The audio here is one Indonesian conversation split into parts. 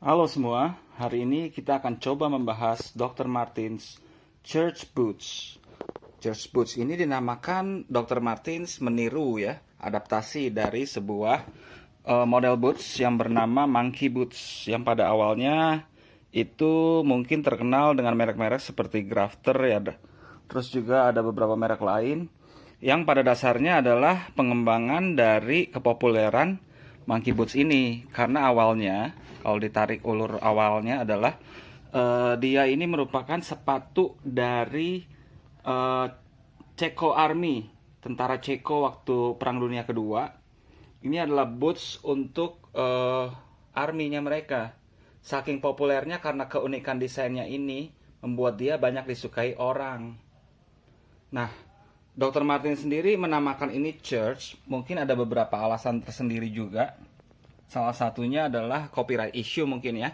Halo semua, hari ini kita akan coba membahas Dr. Martens Church Boots. Church Boots ini dinamakan Dr. Martens meniru adaptasi dari sebuah model boots yang bernama Monkey Boots, yang pada awalnya itu mungkin terkenal dengan merek-merek seperti Grafter terus juga ada beberapa merek lain yang pada dasarnya adalah pengembangan dari kepopuleran Monkey Boots ini, karena awalnya kalau ditarik ulur awalnya adalah dia ini merupakan sepatu dari Ceko Army, tentara Ceko waktu Perang Dunia Kedua. Ini adalah boots untuk arminya mereka. Saking populernya karena keunikan desainnya ini membuat dia banyak disukai orang. Nah, Dr. Martin sendiri menamakan ini church, mungkin ada beberapa alasan tersendiri juga. Salah satunya adalah copyright issue mungkin ya.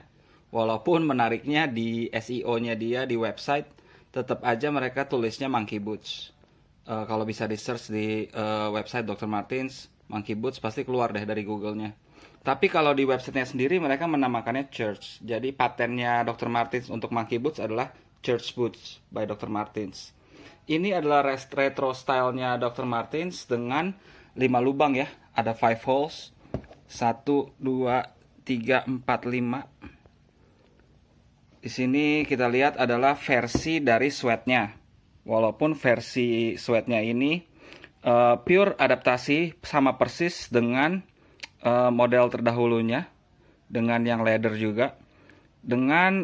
Walaupun menariknya di SEO-nya dia di website, tetap aja mereka tulisnya Monkey Boots. Kalau bisa di search di website Dr. Martens, Monkey Boots pasti keluar deh dari Google-nya. Tapi kalau di websitenya sendiri mereka menamakannya church. Jadi patennya Dr. Martens untuk Monkey Boots adalah Church Boots by Dr. Martens. Ini adalah retro stylenya Dr. Martens dengan 5 lubang ya. Ada 5 holes. 1, 2, 3, 4, 5. Di sini kita lihat adalah versi dari sweatnya. Walaupun versi sweatnya ini pure adaptasi sama persis dengan model terdahulunya. Dengan yang leather juga. Dengan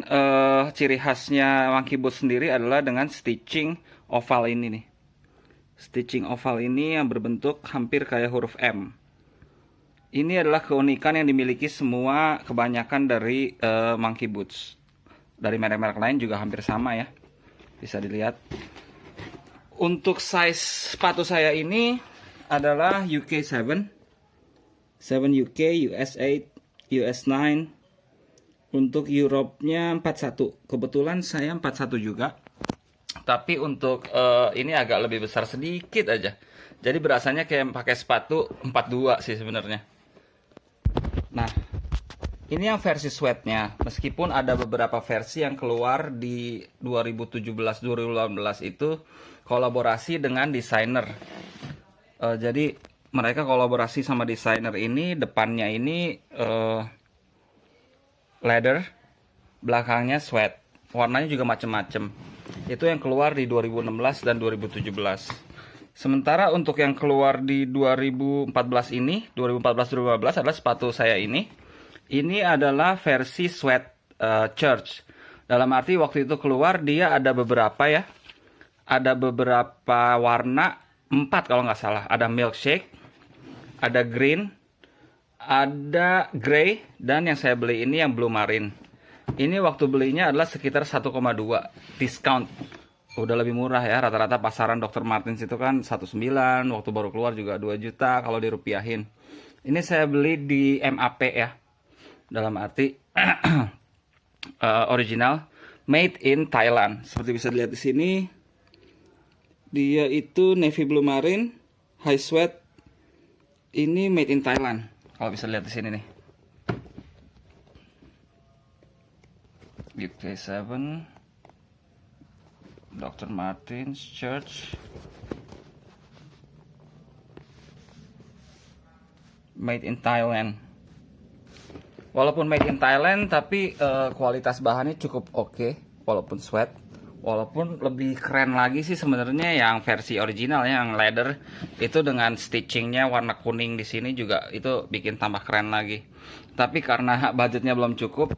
ciri khasnya Monkey Boots sendiri adalah dengan stitching oval ini nih. Stitching oval ini yang berbentuk hampir kayak huruf M. Ini adalah keunikan yang dimiliki semua kebanyakan dari Monkey Boots. Dari merek-merek lain juga hampir sama ya. Bisa dilihat. Untuk size sepatu saya ini adalah UK 7. 7 UK, US 8, US 9. Untuk Europe-nya 41. Kebetulan saya 41 juga. Tapi untuk ini agak lebih besar sedikit aja. Jadi berasanya kayak pakai sepatu 42 sih sebenarnya. Nah, ini yang versi sweatnya. Meskipun ada beberapa versi yang keluar di 2017-2018 itu kolaborasi dengan desainer. Jadi mereka kolaborasi sama desainer ini. Depannya ini leather, belakangnya sweat. Warnanya juga macem-macem. Itu yang keluar di 2016 dan 2017. Sementara untuk yang keluar di 2014 ini, 2014-2015 adalah sepatu saya ini. Ini adalah versi sweat church. Dalam arti waktu itu keluar dia ada beberapa ya. Ada beberapa warna, 4 kalau nggak salah. Ada milkshake, ada green, ada grey, dan yang saya beli ini yang blue marine. Ini waktu belinya adalah sekitar 1,2 discount. Udah lebih murah ya, rata-rata pasaran Dr. Martens itu kan 1,9, waktu baru keluar juga 2 juta kalau dirupiahin. Ini saya beli di MAP ya, dalam arti original, made in Thailand. Seperti bisa dilihat di sini, dia itu navy blue marine, high sweat, ini made in Thailand. Kalau bisa lihat di sini nih. UK 7 Dr. Martens Church made in Thailand. Walaupun made in Thailand tapi kualitas bahannya cukup oke, walaupun sweat. Walaupun lebih keren lagi sih sebenarnya yang versi original ya, yang leather itu dengan stitchingnya warna kuning di sini juga itu bikin tambah keren lagi. Tapi karena budgetnya belum cukup,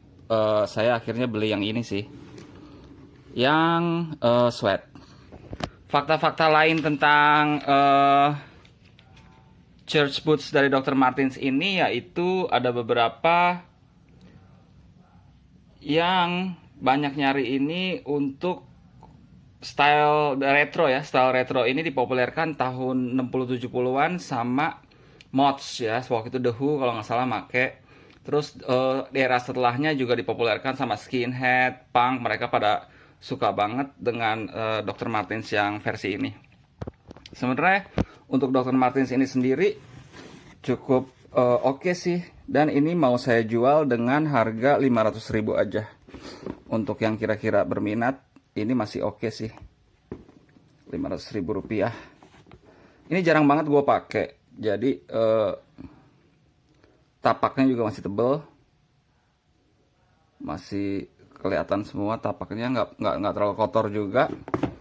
saya akhirnya beli yang ini sih, yang sweat. Fakta-fakta lain tentang church boots dari Dr. Martens ini yaitu ada beberapa yang banyak nyari ini untuk style retro ya. Style retro ini dipopulerkan tahun 60-70-an sama mods ya. Waktu itu The Who kalau nggak salah make. Terus di era setelahnya juga dipopulerkan sama skinhead, punk. Mereka pada suka banget dengan Dr. Martens yang versi ini. Sebenarnya untuk Dr. Martens ini sendiri cukup Oke sih, dan ini mau saya jual dengan harga 500.000 aja. Untuk yang kira-kira berminat, ini masih oke sih, 500.000 rupiah. Ini jarang banget gue pakai, jadi tapaknya juga masih tebel, masih kelihatan semua tapaknya, nggak terlalu kotor juga.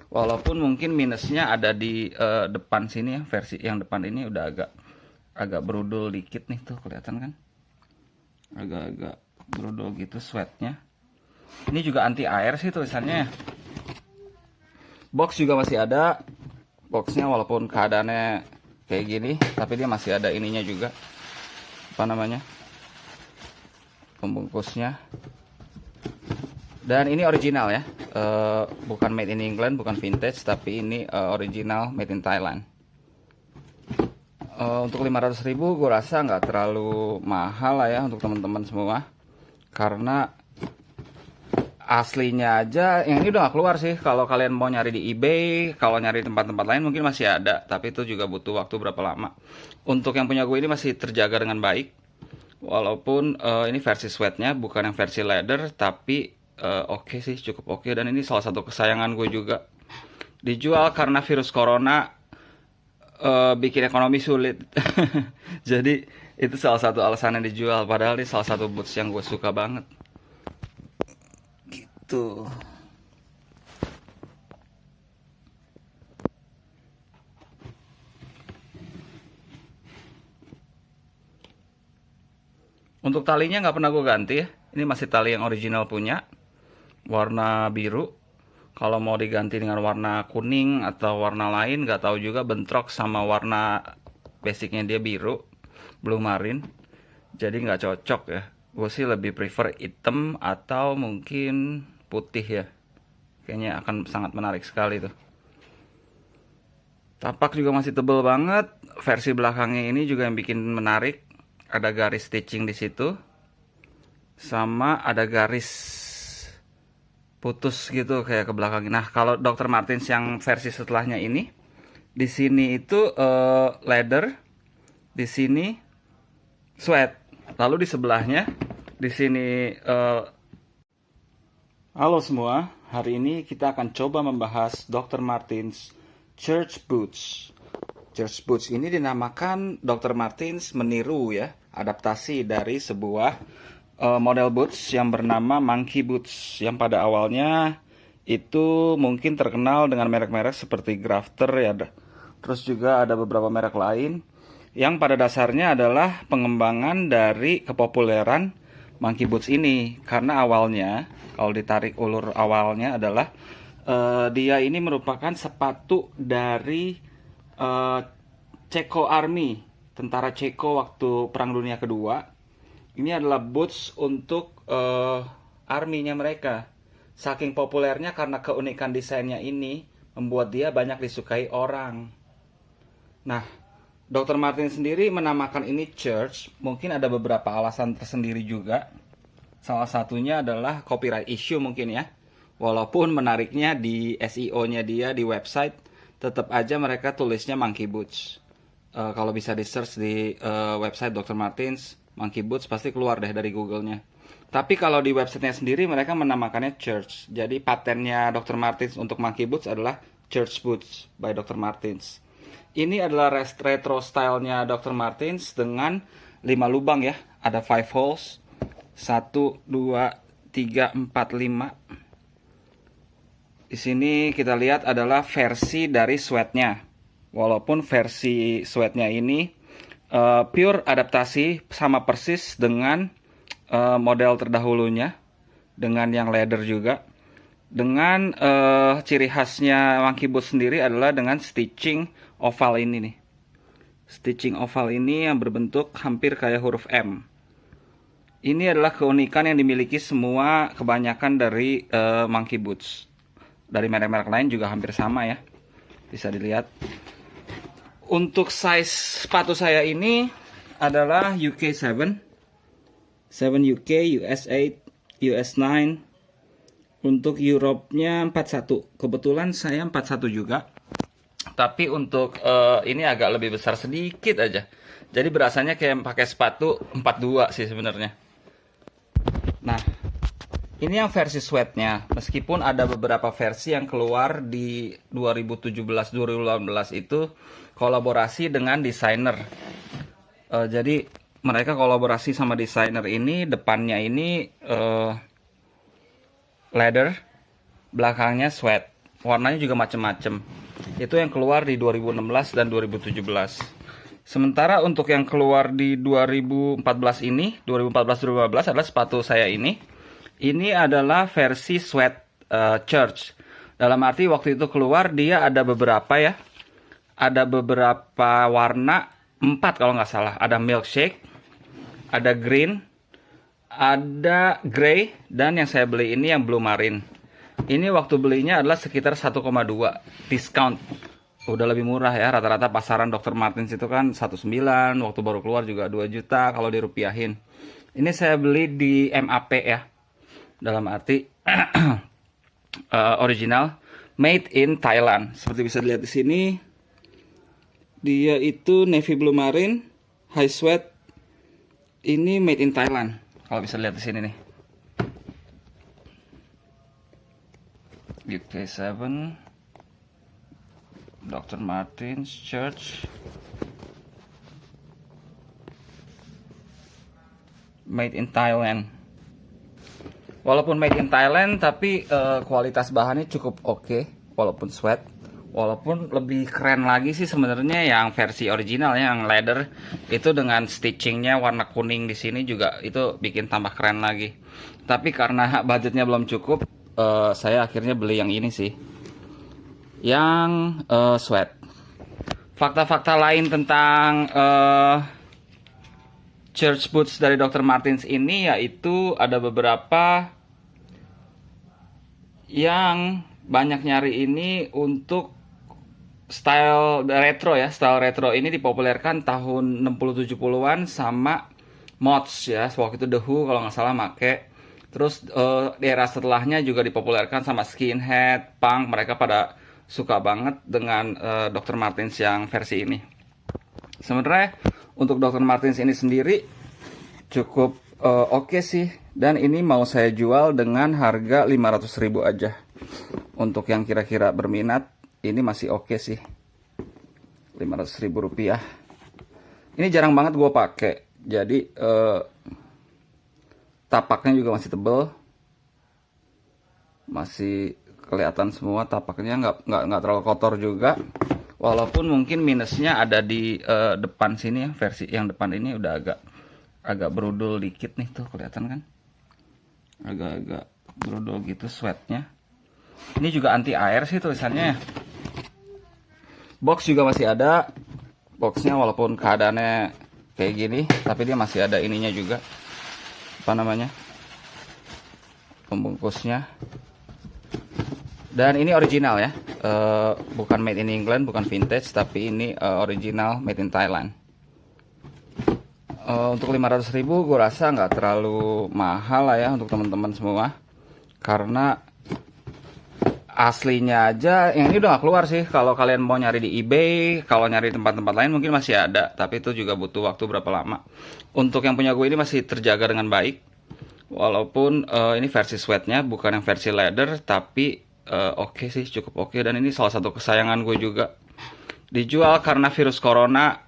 Walaupun mungkin minusnya ada di depan sini ya, versi yang depan ini udah agak berudul dikit nih, tuh kelihatan kan, agak berudul gitu sweatnya. Ini juga anti air sih tulisannya. Box juga masih ada, boxnya walaupun keadaannya kayak gini, tapi dia masih ada ininya juga, apa namanya, pembungkusnya. Dan ini original ya, bukan made in England, bukan vintage, tapi ini original made in Thailand. Untuk 500.000 gue rasa nggak terlalu mahal lah ya untuk teman-teman semua, karena aslinya aja yang ini udah nggak keluar sih. Kalau kalian mau nyari di eBay, kalau nyari tempat-tempat lain mungkin masih ada, tapi itu juga butuh waktu berapa lama. Untuk yang punya gue ini masih terjaga dengan baik, walaupun ini versi sweatnya bukan yang versi leather, tapi oke sih, cukup oke. Dan ini salah satu kesayangan gue juga. Dijual karena virus corona bikin ekonomi sulit. Jadi itu salah satu alasan yang dijual. Padahal ini salah satu boots yang gue suka banget. Gitu. Untuk talinya nggak pernah gue ganti ya. Ini masih tali yang original punya, warna biru. Kalau mau diganti dengan warna kuning atau warna lain, nggak tahu juga, bentrok sama warna basicnya dia biru, blue marine. Jadi nggak cocok ya. Gue sih lebih prefer hitam atau mungkin putih ya. Kayaknya akan sangat menarik sekali tuh. Tapak juga masih tebel banget. Versi belakangnya ini juga yang bikin menarik. Ada garis stitching di situ, sama ada garis putus gitu kayak ke belakang. Nah, kalau Dr. Martens yang versi setelahnya ini, di sini itu leather, di sini sweat. Lalu di sebelahnya, di sini halo semua, hari ini kita akan coba membahas Dr. Martens Church Boots. Church Boots ini dinamakan Dr. Martens meniru ya, adaptasi dari sebuah model boots yang bernama Monkey Boots, yang pada awalnya itu mungkin terkenal dengan merek-merek seperti Grafter ya, terus juga ada beberapa merek lain yang pada dasarnya adalah pengembangan dari kepopuleran Monkey Boots ini. Karena awalnya, kalau ditarik ulur awalnya adalah dia ini merupakan sepatu dari Ceko Army, tentara Ceko waktu Perang Dunia Kedua. Ini adalah boots untuk arminya mereka. Saking populernya karena keunikan desainnya ini, membuat dia banyak disukai orang. Nah, Dr. Martin sendiri menamakan ini Church, mungkin ada beberapa alasan tersendiri juga. Salah satunya adalah copyright issue mungkin ya. Walaupun menariknya di SEO-nya dia di website, tetap aja mereka tulisnya Monkey Boots. Kalau bisa di search di website Dr. Martens Monkey Boots, pasti keluar deh dari Google-nya. Tapi kalau di websitenya sendiri mereka menamakannya Church. Jadi patennya Dr. Martens untuk Monkey Boots adalah Church Boots by Dr. Martens. Ini adalah retro style-nya Dr. Martens dengan 5 lubang ya. Ada 5 holes. 1, 2, 3, 4, 5. Di sini kita lihat adalah versi dari sweatnya. Walaupun versi sweatnya ini pure adaptasi, sama persis dengan model terdahulunya, dengan yang leather juga. Dengan ciri khasnya Monkey Boots sendiri adalah dengan stitching oval ini nih. Stitching oval ini yang berbentuk hampir kayak huruf M. Ini adalah keunikan yang dimiliki semua kebanyakan dari Monkey Boots. Dari merek-merek lain juga hampir sama ya. Bisa dilihat. Untuk size sepatu saya ini adalah UK 7 UK, US 8, US 9. Untuk Europe-nya 41. Kebetulan saya 41 juga. Tapi untuk ini agak lebih besar sedikit aja. Jadi berasanya kayak pakai sepatu 42 sih sebenarnya. Nah, ini yang versi sweatnya. Meskipun ada beberapa versi yang keluar di 2017-2018 itu kolaborasi dengan desainer. Jadi mereka kolaborasi sama desainer ini, depannya ini leather, belakangnya sweat. Warnanya juga macem-macem. Itu yang keluar di 2016 dan 2017. Sementara untuk yang keluar di 2014 ini, 2014-2015 adalah sepatu saya ini. Ini adalah versi sweat church. Dalam arti waktu itu keluar dia ada beberapa ya. Ada beberapa warna, 4 kalau nggak salah. Ada milkshake, ada green, ada grey, dan yang saya beli ini yang blue marine. Ini waktu belinya adalah sekitar 1,2 discount. Udah lebih murah ya, rata-rata pasaran Dr. Martens itu kan 1,9, waktu baru keluar juga 2 juta kalau dirupiahin. Ini saya beli di MAP ya. Dalam arti original made in Thailand. Seperti bisa dilihat di sini, dia itu navy blue marine, high sweat. Ini made in Thailand. Kalau bisa lihat di sini nih. UK7 Dr. Martens Church made in Thailand. Walaupun made in Thailand tapi kualitas bahannya cukup oke, walaupun sweat. Walaupun lebih keren lagi sih sebenarnya yang versi originalnya yang leather itu dengan stitchingnya warna kuning di sini juga itu bikin tambah keren lagi. Tapi karena budgetnya belum cukup, saya akhirnya beli yang ini sih, yang sweat. Fakta-fakta lain tentang church boots dari Dr. Martens ini yaitu ada beberapa yang banyak nyari ini untuk style retro ya. Style retro ini dipopulerkan tahun 60-70-an sama mods ya. Waktu itu The Who kalau nggak salah make. Terus di era setelahnya juga dipopulerkan sama skinhead, punk. Mereka pada suka banget dengan Dr. Martens yang versi ini. Sebenarnya untuk Dr. Martens ini sendiri cukup oke sih. Dan ini mau saya jual dengan harga 500.000 aja. Untuk yang kira-kira berminat, ini masih oke sih. 500.000 rupiah. Ini jarang banget gue pakai. Jadi tapaknya juga masih tebel. Masih kelihatan semua tapaknya, nggak terlalu kotor juga. Walaupun mungkin minusnya ada di depan sini ya. Versi yang depan ini udah agak berudul dikit nih, tuh kelihatan kan? Agak-agak berudul gitu sweatnya. Ini juga anti air sih tulisannya. Box juga masih ada. Boxnya walaupun keadaannya kayak gini, tapi dia masih ada ininya juga. Apa namanya? Pembungkusnya. Dan ini original ya. Bukan made in England, bukan vintage, tapi ini original made in Thailand. Untuk 500.000 gue rasa nggak terlalu mahal lah ya untuk teman-teman semua. Karena aslinya aja yang ini udah nggak keluar sih. Kalau kalian mau nyari di eBay, kalau nyari tempat-tempat lain mungkin masih ada, tapi itu juga butuh waktu berapa lama. Untuk yang punya gue ini masih terjaga dengan baik. Walaupun ini versi sweatnya bukan yang versi leather, tapi oke sih, cukup oke. Dan ini salah satu kesayangan gue juga. Dijual karena virus corona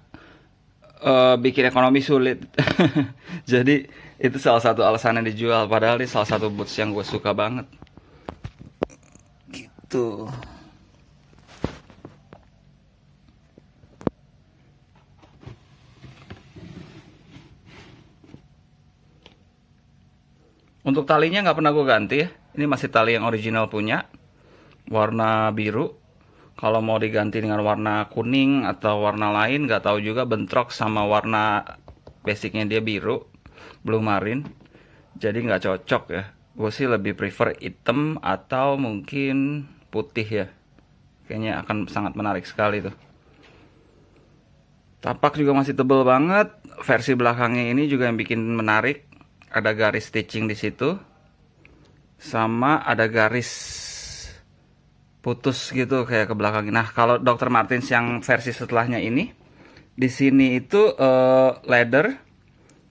bikin ekonomi sulit. Jadi itu salah satu alasan yang dijual. Padahal ini salah satu boots yang gue suka banget. Gitu. Untuk talinya nggak pernah gue ganti ya. Ini masih tali yang original punya. Warna biru. Kalau mau diganti dengan warna kuning atau warna lain, nggak tahu juga, bentrok sama warna basicnya dia biru, blue marine. Jadi nggak cocok ya. Gue sih lebih prefer hitam atau mungkin putih ya. Kayaknya akan sangat menarik sekali tuh. Tapak juga masih tebel banget. Versi belakangnya ini juga yang bikin menarik. Ada garis stitching di situ. Sama ada garis putus gitu kayak ke belakang. Nah, kalau Dr. Martens yang versi setelahnya ini, di sini itu leather,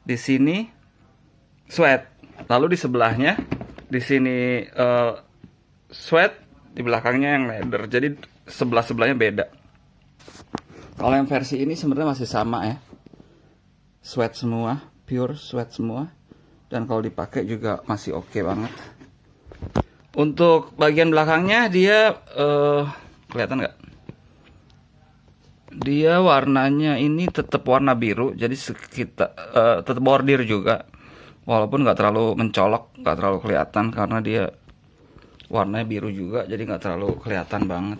di sini sweat. Lalu di sebelahnya, di sini sweat, di belakangnya yang leather. Jadi sebelah-sebelahnya beda. Kalau yang versi ini sebenarnya masih sama ya. Sweat semua, pure sweat semua. Dan kalau dipakai juga masih oke banget. Untuk bagian belakangnya dia kelihatan nggak? Dia warnanya ini tetap warna biru, jadi sekitar tetap bordir juga, walaupun nggak terlalu mencolok, nggak terlalu kelihatan karena dia warnanya biru juga, jadi nggak terlalu kelihatan banget.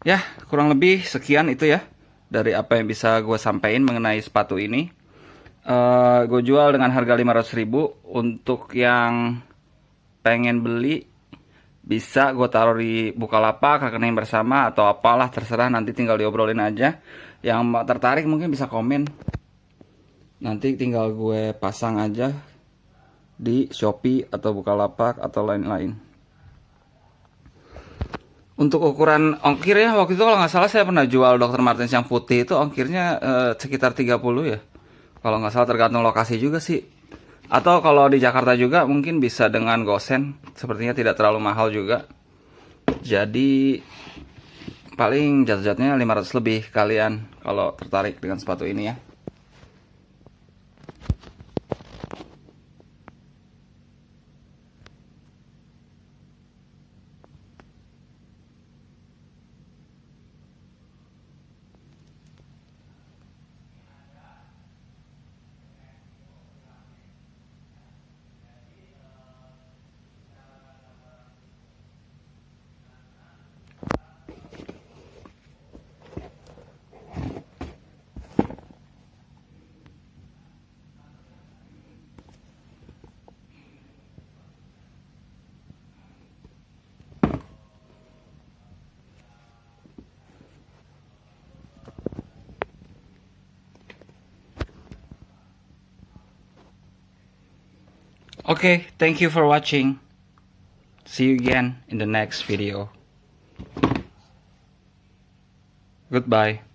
Ya, kurang lebih sekian itu ya dari apa yang bisa gue sampaikan mengenai sepatu ini. Gue jual dengan harga 500.000. Untuk yang pengen beli bisa gue taruh di Bukalapak, rekening bersama atau apalah, terserah, nanti tinggal diobrolin aja. Yang tertarik mungkin bisa komen, nanti tinggal gue pasang aja di Shopee atau Bukalapak atau lain-lain. Untuk ukuran ongkir ya, waktu itu kalau nggak salah saya pernah jual Dr. Martens yang putih itu ongkirnya sekitar 30 ya, kalau nggak salah, tergantung lokasi juga sih. Atau kalau di Jakarta juga mungkin bisa dengan gosen, sepertinya tidak terlalu mahal juga. Jadi paling jatuh-jatuhnya 500 lebih kalian kalau tertarik dengan sepatu ini ya. Okay, thank you for watching. See you again in the next video. Goodbye.